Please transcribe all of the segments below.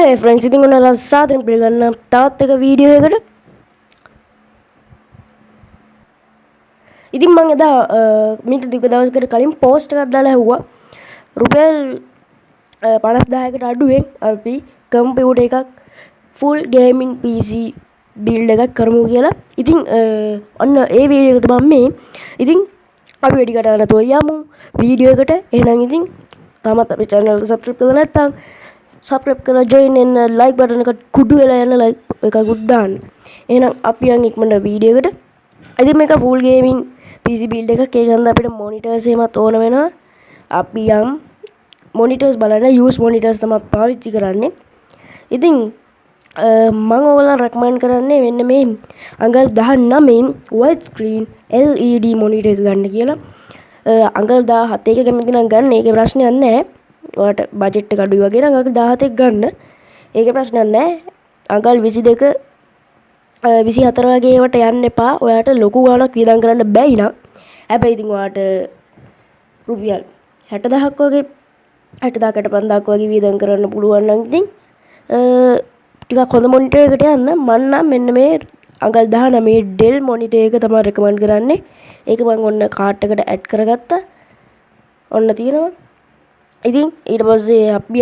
හයි friends, ඉතින් ඔයාලා සාදරයෙන් පිළිගන්න තවත් එක වීඩියෝ එකකට. ඉතින් මම එදා මීට ටික දවසකට කලින් පෝස්ට් එකක් දාලා ඇහුවා රුපියල් 50000කට අඩුවෙන් අපි කම්පියුටර් එකක් ෆුල් ගේමින් PC බිල්ඩ් එකක් කරමු කියලා. ඉතින් ඔන්න ඒ වීඩියෝ එක තමයි මේ. ඉතින් අපි වැඩි කතා නැතුව යමු වීඩියෝ එකට. එහෙනම් ඉතින් තාමත් අපේ channel එක subscribe කරලා නැත්නම් subscribe කරලා join වෙන්න, like button එකට කුඩු වෙලා යන like එකකුත් දාන්න. එහෙනම් අපි යන් ඉක්මනට වීඩියෝ එකට. ඉතින් මේක full gaming PC build එකක්. ඒක හන්ද අපිට monitors එහෙමත් ඕන වෙනවා. අපි යම් monitors බලන්න use monitors තමයි පාවිච්චි කරන්නේ. ඉතින් මම ඔයාලට recommend කරන්නේ මෙන්න මේ අඟල් 19 wide screen LED monitor එක ගන්න කියලා. අඟල් 17 එක කැමති නම් ගන්න. ඒකේ ප්‍රශ්නයක් නැහැ. ඔයාලට බජට් එක අඩුයි වගේ නම් අඟල් 17ක් ගන්න. ඒකේ ප්‍රශ්නයක් නැහැ. අඟල් 22 24 වගේ ඒවට යන්න එපා. ඔයාලට ලොකු ගාණක් වියදම් කරන්න බැයි නම්. හැබැයි ඉතින් ඔයාලට රුපියල් 60000ක් වගේ 60000කට 5000ක් වගේ වියදම් කරන්න පුළුවන් නම් ඉතින් ටිකක් හොඳ මොනිටර් එකකට යන්න. මම නම් මෙන්න මේ අඟල් 19 Dell මොනිටර් එක තමයි රෙකමන්ඩ් කරන්නේ. ඒක මම ඔන්න කාට් එකට ඇඩ් කරගත්තා. ඔන්න තියෙනවා. ඉතින් ඊට පස්සේ අපි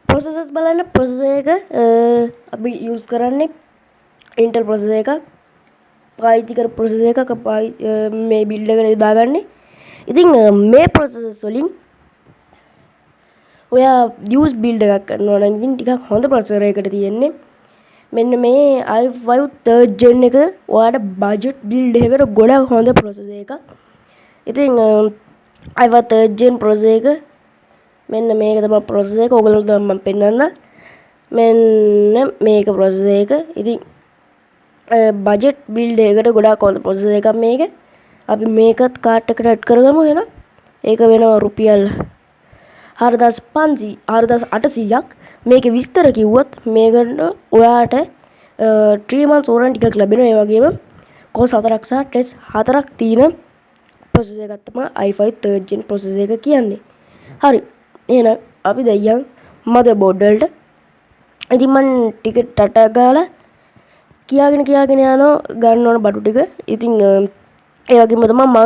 processors බලන්න. processor එක අපි use කරන්නේ Intel processor එකක්. පාවිච්චි කරපු processor එකක් මේ build එකට යොදාගන්නේ. ඉතින් මේ processors වලින් ඔයා use build එකක් කරනවා නම් ඉතින් ටිකක් හොඳ processor එකකට තියෙන්නේ. මෙන්න මේ i5 3rd gen එක ඔයාලට budget build එකකට ගොඩක් හොඳ processor එකක්. ඉතින් i5 3rd gen processor එක මෙන්න මේක තමයි processor එක. ඔයගොල්ලෝ තමයි මම පෙන්නන්න. මෙන්න මේක processor එක. ඉතින් budget build එකකට ගොඩක් හොඳ processor එකක් මේක. අපි මේකත් කාට් එකට ඇඩ් කරගමු එහෙනම්. ඒක වෙනවා රුපියල් 4800ක්. මේකේ විස්තර කිව්වොත් මේකට ඔයාට 3 months warranty එකක් ලැබෙනවා. ඒ වගේම course 4ක් සහ test 4ක් තියෙන processor එකක් තමයි i5 3rd gen processor එක කියන්නේ. හරි. එහෙනම් අපි දැන් motherboard වලට. ඉතින් මම ටික ටට ගාලා කියාගෙන යනවා ගන්න ඕන බඩු ටික. ඉතින් ඒ වගේම තමයි මම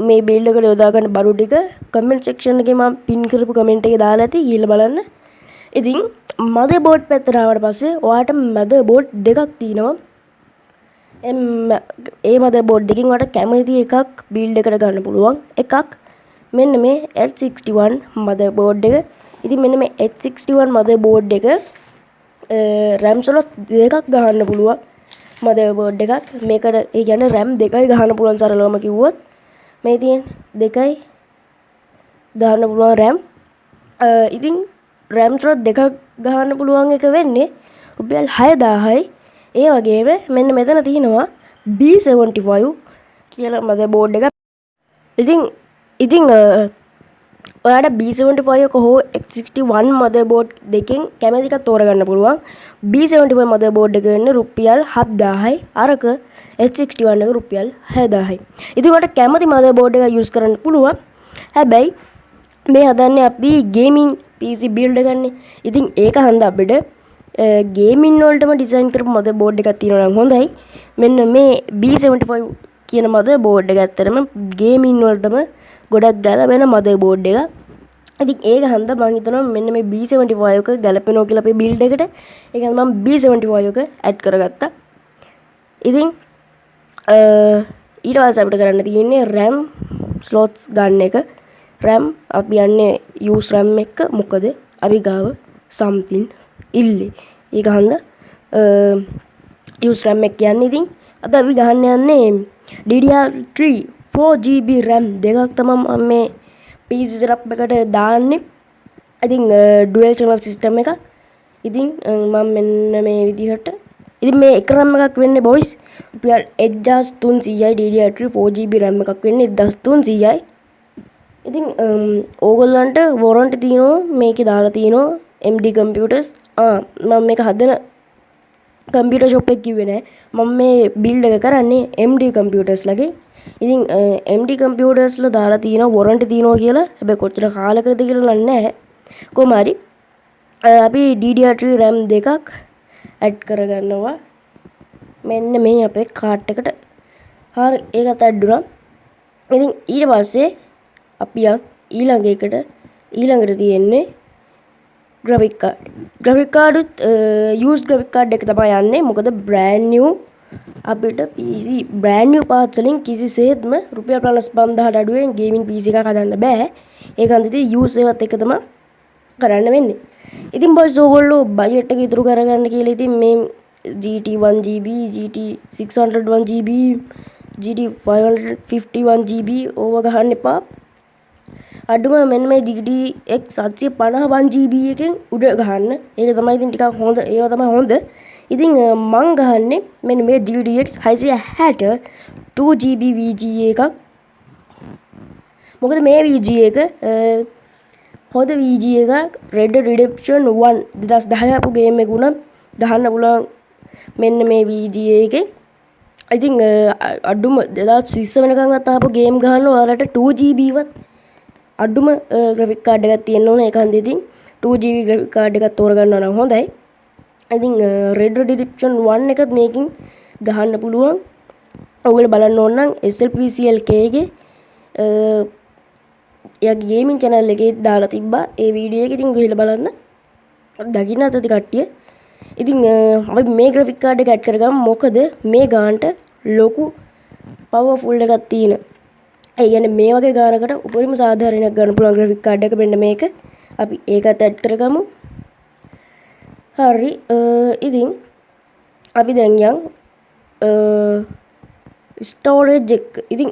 මේ build එකට යොදා ගන්න බඩු ටික comment section එකේ මම pin කරපු comment එකේ දාලා ඇති. ගිහලා බලන්න. ඉතින් motherboard පැත්තට ආවට පස්සේ ඔයාට motherboard දෙකක් තියෙනවා. ඒ motherboard දෙකෙන් ඔයාට කැමති එකක් build එකට ගන්න පුළුවන්. එකක් මෙන්න මේ H61 motherboard එක. ඉතින් මෙන්න මේ H61 motherboard එක RAM slot දෙකක් ගහන්න පුළුවන් motherboard එකක්. මේකට ඒ කියන්නේ RAM දෙකයි ගහන්න පුළුවන් සරලවම කිව්වොත්. මේ තියෙන දෙකයි ගහන්න පුළුවන් RAM. ඉතින් RAM slot දෙකක් ගහන්න පුළුවන් එක වෙන්නේ රුපියල් 6000යි. ඒ වගේම මෙන්න මෙතන තියෙනවා B75 කියලා motherboard එකක්. ඉතින් ඔයාට B75 එක හෝ X61 motherboard දෙකෙන් කැමති එකක් තෝරගන්න පුළුවන්. B75 motherboard එක වෙන්නේ රුපියල් 7000යි. අරක X61 එක රුපියල් 6000යි. ඉතින් ඔයාට කැමති motherboard එක use කරන්න පුළුවන්. හැබැයි මේ හදන්නේ අපි gaming PC build එකන්නේ. ඉතින් ඒක හන්ද අපිට gaming වලටම design කරපු motherboard එකක් තියෙනවා නම් හොඳයි. මෙන්න මේ B75 කියන motherboard එක ඇත්තටම gaming වලටම ගොඩක් ගැලපෙන motherboard එකක්. ඉතින් ඒක හන්ද මම හිතනවා මෙන්න මේ B75 එක ගැලපෙනවා කියලා අපේ build එකට. ඒක හන්ද මම B75 එක add කරගත්තා. ඉතින් ඊට පස්සේ අපිට කරන්න තියෙන්නේ RAM slots ගන්න එක. RAM අපි යන්නේ use RAM එක. මොකද අපි ගාව something ඉල්ලේ. ඒක හන්ද use RAM එක කියන්නේ. ඉතින් අද අපි ගහන්න යන්නේ DDR3 4GB RAM දෙකක් තමයි මම මේ PC setup එකට දාන්නේ. ඉතින් dual channel system එකක්. ඉතින් මම මෙන්න මේ විදිහට ඉතින් මේ එක RAM එකක් වෙන්නේ boys රුපියල් 1300යි. DDR3 4GB RAM එකක් වෙන්නේ 1300යි. ඉතින් ඕගොල්ලන්ට warranty තියෙනවා. මේකේ දාලා තියෙනවා MD computers. මම මේක හදන computer shop එක කිව්වේ නෑ. මම මේ build එක කරන්නේ MD computers ලගේ. ඉතින් MD computers ලා දාලා තියෙනවා warranty තියෙනවා කියලා. හැබැයි කොච්චර කාලයකද කියලා නැහැ. කොහොම හරි අපි DDR3 RAM දෙකක් ඇඩ් කරගන්නවා මෙන්න මේ අපේ කාඩ් එකට. හරි ඒකත් ඇඩ් වුණා. ඉතින් ඊට පස්සේ අපි ඊළඟට තියෙන්නේ graphic card. graphic card උත් used graphic card එක තමයි යන්නේ. මොකද brand new අපිට PC brand new parts වලින් කිසිසේත්ම රුපියල් 55000ට අඩුවෙන් gaming PC එකක් හදන්න බෑ. ඒක හන්දදී use ඒවත් එක තමයි කරන්න වෙන්නේ. ඉතින් boys ඕගොල්ලෝ බජට් එක ඉතුරු කරගන්න කියලා ඉතින් මේ GT 1GB, GT 601GB, GT 551GB ඕව ගහන්න එපා. අඩුම මෙන්න මේ GTX 751GB එකෙන් උඩ ගහන්න. ඒක තමයි ඉතින් ටිකක් හොඳ. ඒවා තමයි හොඳ. ඉතින් මං ගහන්නේ මෙන්න මේ GTX 660 2GB VGA එකක්. මොකද මේ VGA එක හොඳ VGA එකක්. Red Dead Redemption 1 2010 අපු ගේම් එක උනම් ගහන්න පුළුවන් මෙන්න මේ VGA එකේ. ඉතින් අඩුම 2020 වෙනකන් අතාපු ගේම් ගහන්න ඔයාලට 2GB වත් අඩුම graphic card එකක් තියෙන්න ඕන. ඒක හන්ද ඉතින් 2GB graphic card එකක් තෝරගන්නවා නම් හොඳයි. ඉතින් Red Dead Redemption 1 එකත් මේකෙන් ගහන්න පුළුවන්. ඔයගොල්ලෝ බලන්න ඕන නම් SLPCLK එකේ එයාගේ ගේමින් channel එකේ දාලා තිබ්බා. ඒ වීඩියෝ එක ඉතින් ගිහලා බලන්න. දකින්න ඇති කට්ටිය. ඉතින් අපි මේ graphic card එක ඇඩ් කරගමු. මොකද මේ ගානට ලොකු powerful එකක් තියෙන. ඒ කියන්නේ මේ වගේ ගානකට උපරිම සාධාරණයක් ගන්න පුළුවන් graphic card එක මෙන්න මේක. අපි ඒකත් ඇඩ් කරගමු. හරි ඉතින් අපි දැන් යන් ස්ටෝරේජ් එක. ඉතින්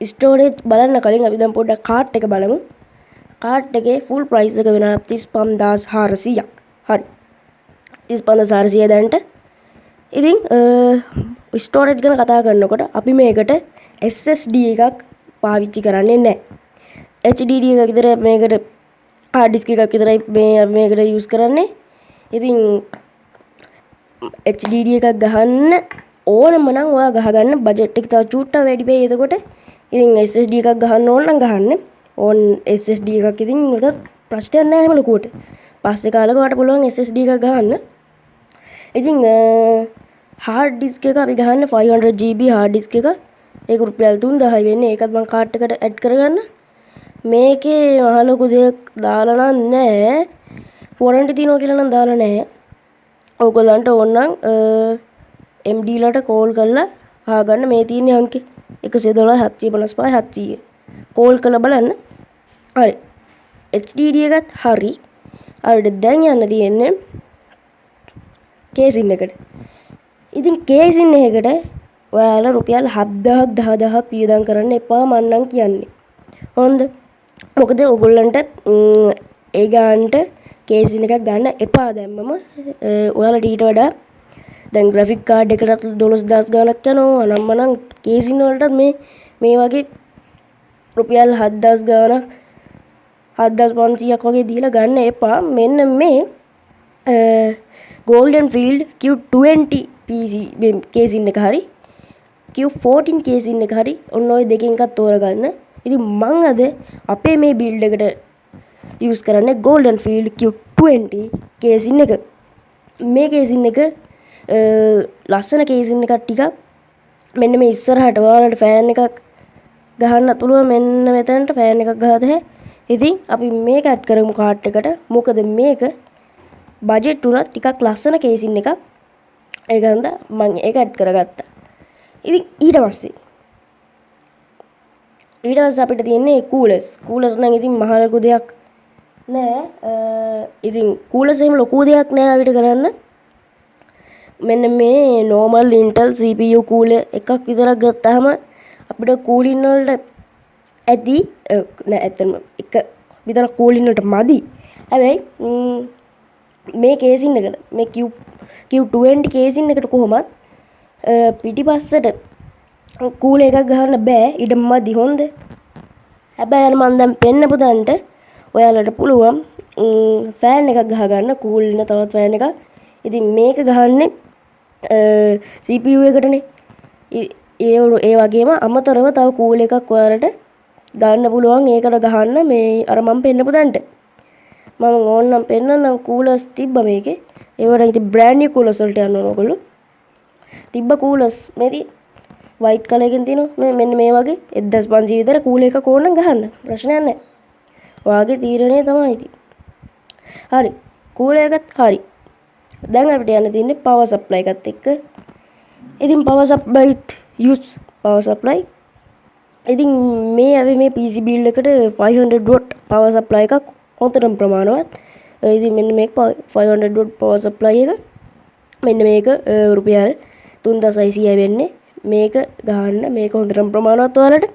ස්ටෝරේජ් බලන්න කලින් අපි දැන් පොඩ්ඩක් කාඩ් එක බලමු. කාඩ් එකේ ෆුල් ප්‍රයිස් එක වෙනවා 35400ක්. හරි 35400 දැන්ට. ඉතින් ස්ටෝරේජ් ගැන කතා කරනකොට අපි මේකට SSD එකක් පාවිච්චි කරන්නේ නැහැ. HDD එකක් විතර මේකට hard disk එකක් විතරයි මේකට use කරන්නේ. ඉතින් HDD එකක් ගහන්න ඕනම නම් ඔයා ගහගන්න බජට් එක තව චූට්ටක් වැඩි වෙයි. එතකොට ඉතින් SSD එකක් ගහන්න ඕන නම් ගහන්න. ඕන් SSD එකක් ඉතින් ඒක ප්‍රශ්නයක් නෑ එහෙම ලොකුවට. පස්සේ කාලෙක ඔයාලට පුළුවන් SSD එකක් ගහන්න. ඉතින් hard disk එක අපි ගහන්න 500GB hard disk එක. ඒක රුපියල් 3000යි වෙන්නේ. ඒකත් මම කාඩ් එකට ඇඩ් කරගන්න. මේකේ මහ ලොකු දෙයක් දාලා නැහැ. warranty තියනවා කියලා නම් දාලා නැහැ. ඔයගොල්ලන්ට ඕන නම් MD ලට කෝල් කරලා අහගන්න. මේ තියෙන අංකේ 112 755 700 කෝල් කරලා බලන්න. හරි HDD එකත් හරි. අපිට දැන් යන්න තියෙන්නේ කේසින් එකට. ඉතින් කේසින් එකකට ඔයාලා රුපියල් 7000ක් 10000ක් වියදම් කරන්න එපා මම නම් කියන්නේ. හොඳද? මොකද ඔයගොල්ලන්ට ඒ ගානට කේසින් එකක් ගන්න එපා දැම්මම. ඔයාලට ඊට වඩා දැන් graphic card එකකට 12000 ගාණක් යනවා. අනම්මනම් කේසින් වලට මේ වගේ රුපියල් 7000 ගාණක් 7500ක් වගේ දීලා ගන්න එපා. මෙන්න මේ Golden Field Q20 PC casing එක හරි Q14 කේසින් එක හරි ඔන්න ඔය දෙකෙන් එකක් තෝරගන්න. ඉතින් මං අද අපේ මේ බිල්ඩ් එකට use කරන්නේ Golden Field Q20 කේසින් එක. මේ කේසින් එක ලස්සන කේසින් එකක් ටිකක්. මෙන්න මේ ඉස්සරහට ඔයාලට ෆෑන් එකක් ගහන්න පුළුවන්. මෙන්න මෙතනට ෆෑන් එකක් ගහද ඉතින් අපි මේක ඇඩ් කරමු කාඩ් එකට. මොකද මේක බජට් උනත් ටිකක් ලස්සන කේසින් එකක්. ඒක හන්ද මම ඒක ඇඩ් කරගත්තා. ඉතින් ඊට පස්සේ අපිට තියෙන්නේ කූලර්ස්. කූලර්ස් නම් ඉතින් මහ ලොකු දෙයක් නෑ. ඉතින් කූලර්ස් එහෙම ලොකු දෙයක් නෑ අපිට කරන්න. මෙන්න මේ normal Intel CPU cooler එකක් විතරක් ගත්තාම අපිට cooling වලට ඇති නෑ ඇත්තම එක විතර cooling වලට මදි. හැබැයි මේ කේසින් එකට මේ Q20 කේසින් එකට කොහොමත් පිටිපස්සට කූලර් එකක් ගහන්න බෑ. ඉඩ මදි හොඳ. හැබැයි මම දැන් පෙන්නපු දන්ට ඔයාලට පුළුවන් ෆෑන් එකක් ගහගන්න. කූල් වෙන තවත් ෆෑන් එකක්. ඉතින් මේක ගහන්නේ CPU එකටනේ. ඒ වගේම අමතරව තව කූල් එකක් ඔයාලට ගන්න පුළුවන්. ඒකට ගහන්න මේ අර මම පෙන්නපු දන්ට. මම ඕනනම් පෙන්නන්නම් කූලර්ස් තිබ්බ මේකේ. ඒවට ඉතින් බ්‍රෑන්ඩ් නිව් කූලර්ස් වලට යන්න ඕන ඔයගොල්ලෝ. තිබ්බ කූලර්ස් මේටි වයිට් කලර් එකකින් තියෙනවා මෙන්න මේ වගේ 1500 විතර කූලර් එකක් ඕනනම් ගහන්න. ප්‍රශ්නයක් නැහැ. ඔයාගේ තීරණය තමයි ඉතින්. හරි. කූලර් එකත් හරි. දැන් අපිට යන්න තියෙන්නේ පවර් සප්ලයි එකත් එක්ක. ඉතින් පවර් සප්ලයිත් යූස් පවර් සප්ලයි. ඉතින් මේ අපි මේ PC build එකට 500 watt පවර් සප්ලයි එකක් හොඳටම ප්‍රමාණවත්. ඉතින් මෙන්න මේක 500 watt පවර් සප්ලයි එක. මෙන්න මේක රුපියල් 3600 වෙන්නේ. මේක ගහන්න මේක හොඳටම ප්‍රමාණවත් ඔයාලට.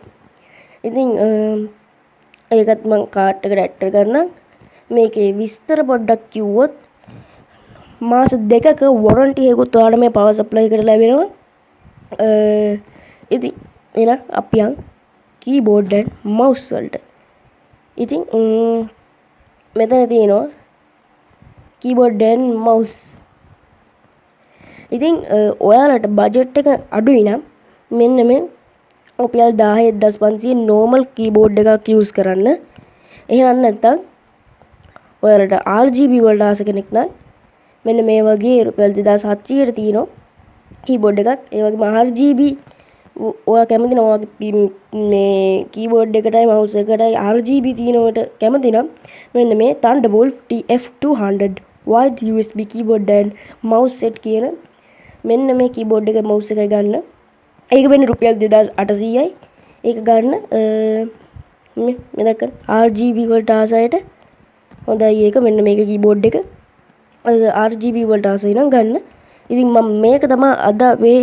ඉතින් ඒකත් මම කාට් එකට ඇඩ් කරගන්නම්. මේකේ විස්තර පොඩ්ඩක් කිව්වොත් මාස 2ක වොරන්ටි එකකුත් ඔයාලට මේ පවර් සප්ලයි එකට ලැබෙනවා. ඉතින් එහෙනම් අපි යන් කීබෝඩ් and mouse වලට. ඉතින් මෙතන තියෙනවා keyboard and mouse. ඉතින් ඔයාලට බජට් එක අඩුයි නම් මෙන්න මේ රුපියල් 10500 normal keyboard එකක් use කරන්න. එහෙම නැත්නම් ඔයාලට RGB වලට ආස කෙනෙක් නම් මෙන්න මේ වගේ රුපියල් 2700ට තියෙනවා keyboard එකක්. ඒ වගේම RGB ඔයා කැමති නම් ඔයාගේ මේ keyboard එකටයි mouse එකටයි RGB තියෙනවට කැමති නම් මෙන්න මේ Thunderbolt TF200 wide USB keyboard and mouse set කියන මෙන්න මේ keyboard එක mouse එකයි ගන්න. ඒක වෙන්නේ රුපියල් 2800යි. ඒක ගන්න මේ දැක්කද RGB වලට ආසයට හොඳයි ඒක. මෙන්න මේක keyboard එක RGB වලට ආසයි නම් ගන්න. ඉතින් මම මේක තමයි අද මේ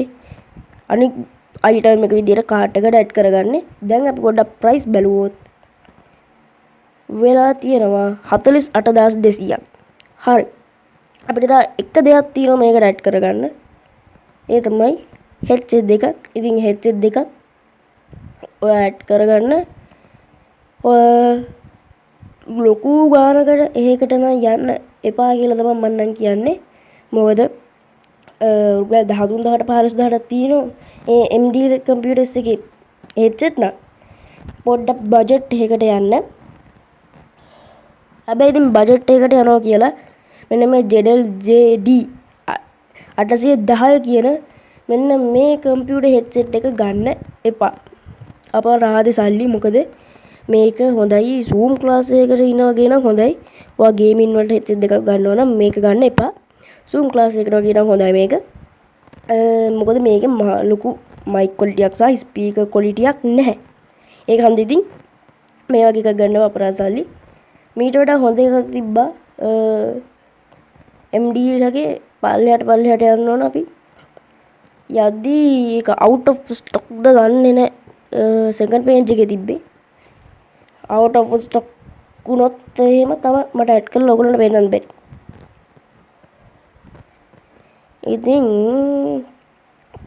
අනිත් item එක විදියට කාට් එකට ඇඩ් කරගන්නේ. දැන් අපි පොඩ්ඩක් price බැලුවොත් වෙලා තියෙනවා 48200ක්. හරි. අපිට තව එක දෙයක් තියෙනවා මේකට ඇඩ් කරගන්න. ඒ තමයි headset දෙකක්. ඉතින් headset දෙකක් ඔය ඇඩ් කරගන්න. ඔය ලොකු ගානකට එහෙකට නම් යන්න එපා කියලා තමයි මම නම් කියන්නේ. මොකද රුපියල් 13000ට 15000ට තියෙනවා ඒ MD කම්පියුටර්ස් එකේ headset නම් පොඩ්ඩක් බජට් එකකට යන්න. හැබැයි ඉතින් බජට් එකකට යනවා කියලා මෙන්න මේ JDL JD 810 කියන මෙන්න මේ කම්පියුටර් headset එක ගන්න එපා. අපා රාදේ සල්ලි. මොකද මේක හොඳයි Zoom class එකකට ඉනවා වගේ නම් හොඳයි. ඔයා ගේමින් වලට headset දෙකක් ගන්නවා නම් මේක ගන්න එපා. Zoom class එකට වගේ නම් හොඳයි මේක. මොකද මේකේ ලොකු mic quality එකක් සහ speaker quality එකක් නැහැ. ඒක හන්ද ඉතින් මේ වගේ එකක් ගන්නවා අපරාධ සල්ලි. මීට වඩා හොඳ එකක් තිබ්බා MD එකේ පල්ලෙහාට යන්න ඕන අපි. යද්දී ඒක out of stock ද ගන්නෙ නැහැ. second page එකේ තිබ්බේ. out of stock වුණොත් එහෙම තමයි මට ඇඩ් කරලා ඔයගොල්ලන්ට පෙන්නන්න බැරි. ඉතින්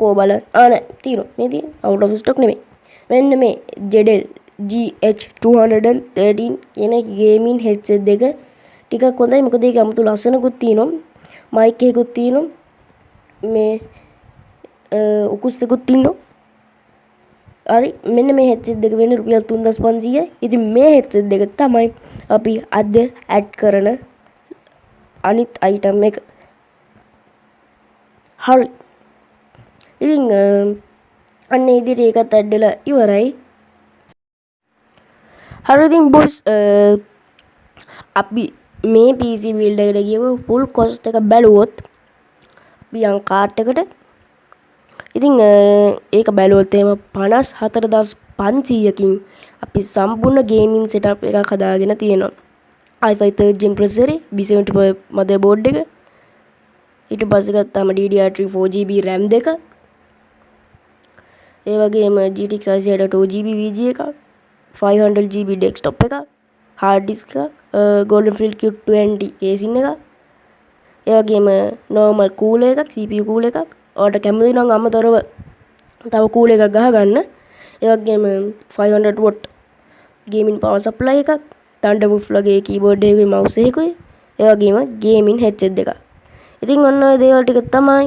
කෝ බලන්න. නෑ තියෙනවා. මේ තියෙන out of stock නෙමෙයි. මෙන්න මේ JDL GH213 කියන ගේමින් headset දෙක ටිකක් හොඳයි. මොකද ඒක 아무තු ලස්සනකුත් තියෙනවා. mic එකකුත් තියෙනවා. මේ උකුස් එකකුත් තියෙනවා. හරි මෙන්න මේ headset දෙක වෙන්නේ රුපියල් 3500යි. ඉතින් මේ headset දෙක තමයි අපි අද ඇඩ් කරන අනිත් item එක. හරි. ඉතින් අන්න ඒ විදිහට ඒකත් ඇඩ් වෙලා ඉවරයි. හරි ඉතින් boys අපි මේ PC build එකට ගියව full cost එක බැලුවොත් අපි යන් කාට් එකට. ඉතින් ඒක බැලුවොත් එහෙම 54500කින් අපි සම්පූර්ණ ගේමින් setup එකක් හදාගෙන තියෙනවා. i5 3rd gen processor B75 motherboard එක. ඊට පස්සේ ගත්තාම DDR3 4GB RAM දෙක. ඒ වගේම GTX 660 2GB VGA එකක්. 500GB desktop එකක්. hard disk එකක්. Golden Field Q20 casing එකක්. ඒ වගේම normal cooler එකක්, CPU cooler එකක්. ඔයාලට කැමති නම් අමතරව තව cooler එකක් ගහගන්න. ඒ වගේම 500 watt gaming power supply එකක්. Thunderbolt වගේ keyboard එකකුයි mouse එකකුයි. ඒ වගේම gaming headset දෙකක්. ඉතින් ඔන්න ඔය දේවල් ටික තමයි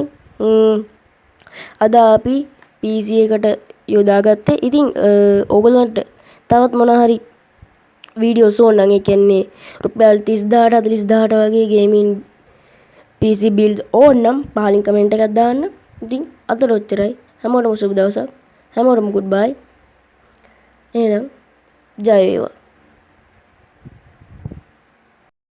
අද අපි PC එකට යොදාගත්තේ. ඉතින් ඕගොල්ලන්ට තවත් මොනවා හරි වීඩියෝස් ඕන නම් ඒ කියන්නේ රුපියල් 30000ට 40000ට වගේ ගේමින් PC build ඕන නම් පහලින් කමෙන්ට් එකක් දාන්න. ඉතින් අතට ඔච්චරයි. හැමෝටම සුබ දවසක්. හැමෝටම good bye. එහෙනම් ජය වේවා.